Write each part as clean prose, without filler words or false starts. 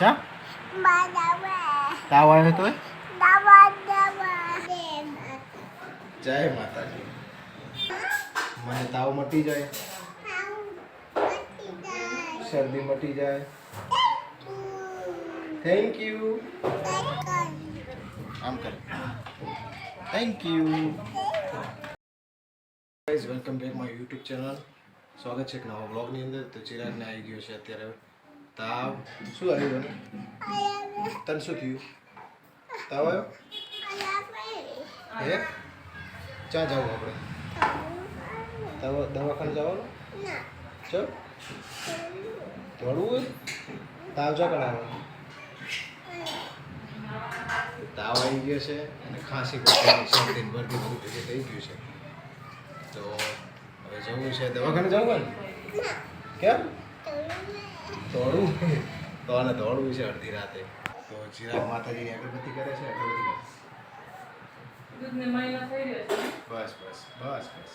ચા તાવ આવ્યો તો જય માતાજી. મને તાવ મટી જાય, શરદી મટી જાય. Thank you. આમ કર. Thank you guys, welcome back my YouTube channel. સ્વાગત છે એક નવા બ્લોગની અંદર. તો ચિરાગને આવી ગયો છે અત્યારે તાવ. શું આવ્યું તને? તને શું થયું? તાવ આવ્યો? હે ચા જાવું આપણે? દવાખાને જવાનું? ચલ દોડવું હોય? તાવ ચા કરાવવાનો? તાવ આવી ગયો છે અને ખાંસી શરદી ભરતી બધું ભેગું થઈ ગયું છે. તો હવે જવું છે દવાખાને. જવું ને? કેમ દોડવું? તો આને દોડવું છે અડધી રાતે. તો ચિરાગ માતાજીની અગરબત્તી કરે છે. અગરબત્તી બસ બસ બસ બસ.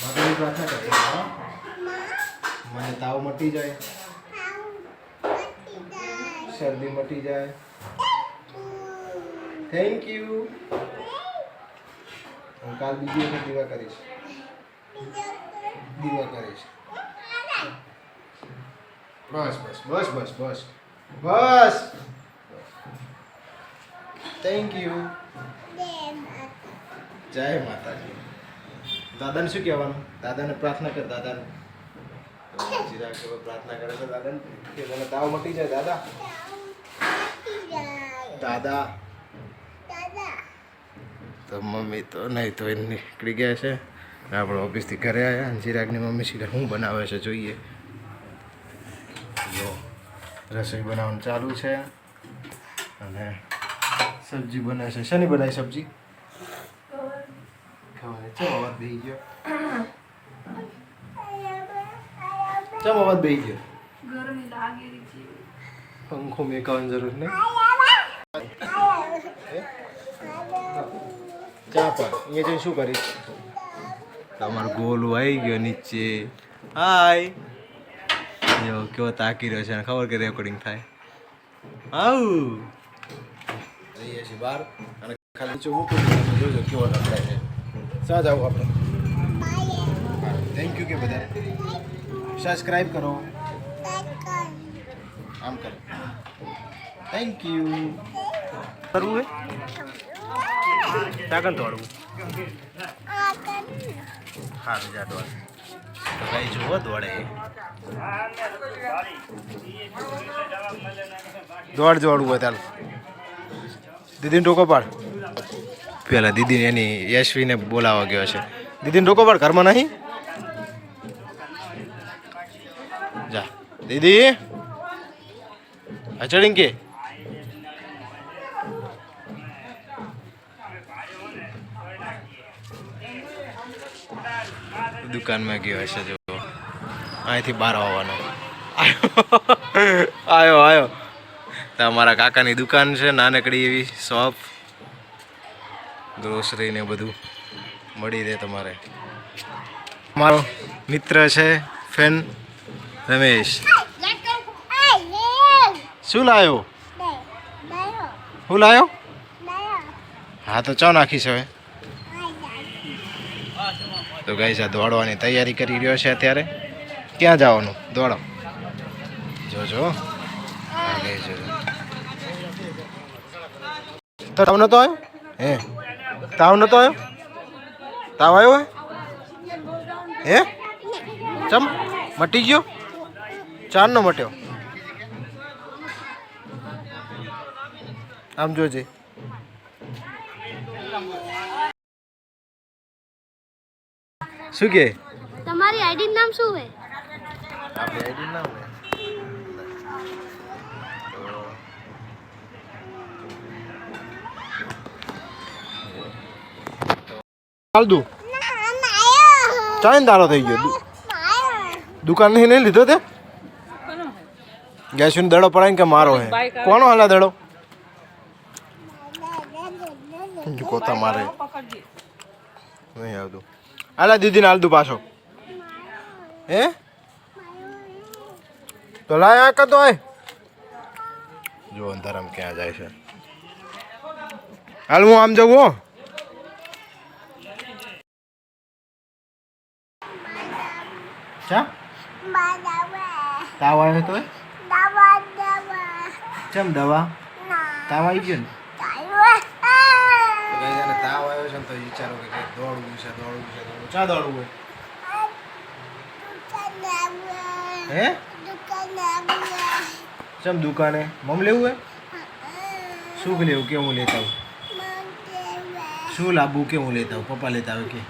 માતાજી પ્રાર્થના કરશે. મને તાવ મટી જાય, શરદી મટી જાય. Thank you. હું કાલ બીજી વખત દીવા કરીશ. બસ બસ બસ બસ બસ બસ. Thank you. જય માતાજી. દાદાને શું કહેવાનું? દાદાને પ્રાર્થના કર. દાદાને ચિરાગ પ્રાર્થના કરે છે દાદાને કે મને તાવ મટી જાય. દાદા દાદા. તો મમ્મી તો નહીં તો એ નીકળી ગયા છે. આપણે ઓફિસથી ઘરે આવ્યા અને ચિરાગની મમ્મી સીધા શું બનાવે છે જોઈએ. જો રસોઈ બનાવવાનું ચાલુ છે અને સબ્જી બનાવે છે. શેની બનાવી સબ્જી? ખાવાની. ચમ અવાજ બેસી ગયો? ચમ અવાજ બેસી ગયો? ગરમી લાગી રહી છે. પંખો મેકાવાની જરૂર નહીં. ચા પર અહીંયા જઈને શું કરીશ? તમારો ગોલું આવી ગયો નીચે. હાય. જો કેવો તાકી રહ્યો છે, ખબર કે રેકોર્ડિંગ થાય. આવું જઈએ છીએ બહાર અને ખાલી નીચે મૂકું તમે જોજો કેવો નકળાય છે. શા જાવ આપણે? થેન્ક યુ કે બધા સબસ્ક્રાઈબ કરો. આમ કરો. Thank you. કરવું હે ચાકન તોડવું. હા બીજા દોડ તો કઈ જુઓ દોડે. દોડ જોડવું હોય ચાલ. દીદીને ટોકો પાડ. પેલા દીદીને એની યશવીને બોલાવવા ગયો છે. દીદીને ટોકો પાડ. ઘરમાં નહીં જા. દીદી અચડીને કે દુકાનમાં ગયો હશે. જો અહીંથી બહાર આવવાનો. આવ્યો તમારા કાકાની દુકાન છે, નાનકડી એવી શોપ. ગ્રોસરી ને બધું મળી રહે તમારે. મારો મિત્ર છે ફેન રમેશ. શું લાવ્યો? શું લાવ્યો? હા તો ચા નાખીશ હવે. તો ગાઈસ આ દોડવાની તૈયારી કરી રહ્યો છે અત્યારે. ક્યાં જવાનું? દોડો જોજો. તાવ નતો આવ્યો? હે તાવ નતો આવ્યો? તાવ આવ્યો હે? ચમ મટી ગયો? ચાર નો મટ્યો? આમ જોજે. શું કે તમારી આઈડી નામ શું છે? આપણી આઈડી નામ ને ચાલ દઉં. ચાઈન તારો થઈ ગયો. દુકાન નહીં લીધો તે ગેસ દડો પડાય કે મારો હે? કોનો હાલા દડો? કોતા મારે નહીં આવતું. હાલા દીદીને હાલ દઉં પાછો. હે તો લાય આ કતો આય જો અંધારામ ક્યાં જાય છે હાલ હું આમ જવું હો ચા તાવ આવ્યો તો ચમ દવા તાવ આવી ગયો ને તાવ આવ્યો છે ને તો વિચારો કે કંઈક દોડવું છે ચા દોડવું હે ચમ દુકાને મમ લેવું હે શું લેવું કે હું લેતા આવું શું લાવવું કે હું લેતા આવું પપ્પા લેતા આવે કે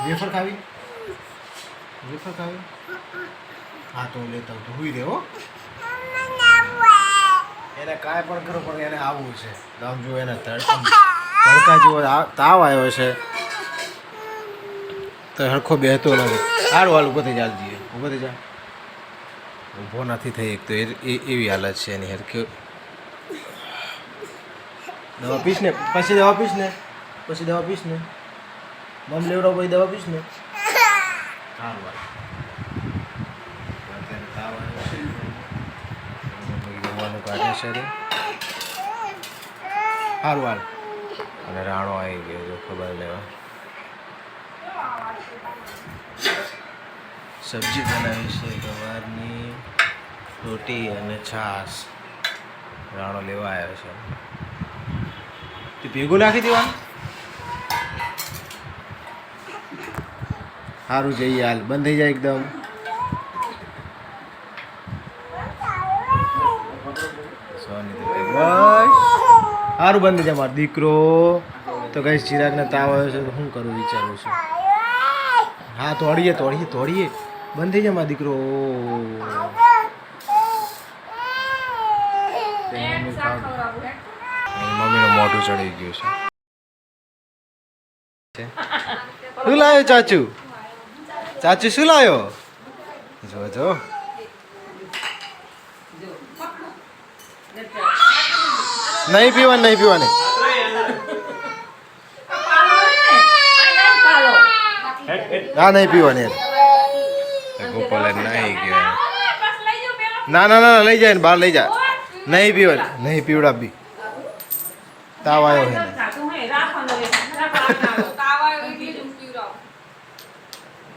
વેફર ખાવી હા તો હું લેતા આવું તો હુઈ દે હો એને કાંઈ પણ કરો પણ એને આવવું છે આમ જો એને તડકા જેવો તાવ આવ્યો છે તો હરખો બેહતો નથી સારું હાલ ઊભો થઈ જા જઈએ ઊભો થઈ જા ઊભો નથી થઈ એક તો એવી હાલત છે એની હરખી દવા પીશ ને પછી દવા પીશ ને મમ લેવડો પછી દવા પીશ ને સારું હાલ તાવ આવ્યો છે જમવાનું કાઢે છે રે સારું હાલ અને રાણો આવી ગયો જો ખબર લેવા સબ્જી બનાવી છે ગવારની રોટી અને છાશ રાણો લેવા આવ્યો છે તું ભેગું નાખી દેવાનું સારું જઈએ હાલ બંધ થઈ જાય એકદમ બસ સારું બંધ થઈ જાય મારો દીકરો તો કઈ ચિરાગને તાવ આવ્યો છે તો શું કરું વિચારું છું હા તોડીએ બંધ થઈ જાય મારો દીકરો મમ્મીનું મોઢું ચડી ગયું છે શું લાવ્યો ચાચુ શું લાવ્યો જો નહીં પીવાની હા નહીં પીવાની ગોપાલ નહીં ગયો ના લઈ જાય ને બહાર લઈ જા નહીં પીવાની નહીં પીવડા બી તાવ આવ્યો છે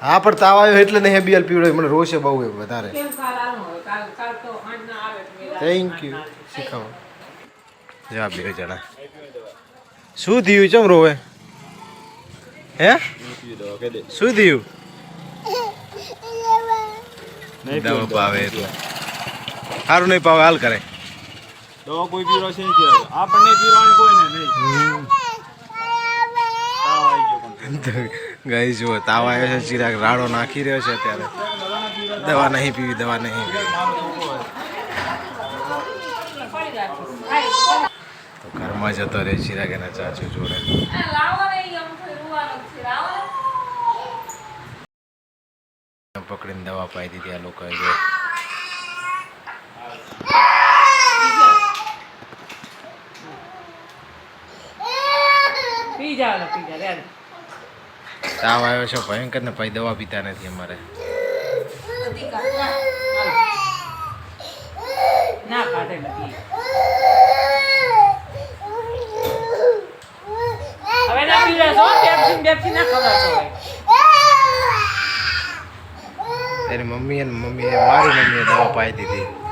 હા પણ તાવ આવ્યો એટલે નહીં બી પીવડે મને રોશે બહુ વધારે થેન્ક યુ શીખવો જા બે જણા શું થયું ચમ રોવે હે શું થયું દવા પાવે એટલે સારું નહીં પાવે હાલ કરે દવા કોઈ પીરો છે આપણને પીવાની કોઈ ને નહીં ગઈ જુઓ તાવ આવ્યો છે ચિરાગ રાડો નાખી રહ્યો છે અત્યારે દવા નહીં પીવી તો ઘરમાં જતો રહે ચિરાગ એના ચાચુ જોડે પકડીને દવા પાઈ દીધી આ લોકોએ જો તાવ આવ્યો છે ભયંકર ને પછી દવા પીતા નથી અમારે એની મમ્મીએ મારી મમ્મીએ દવા પાઈ દીધી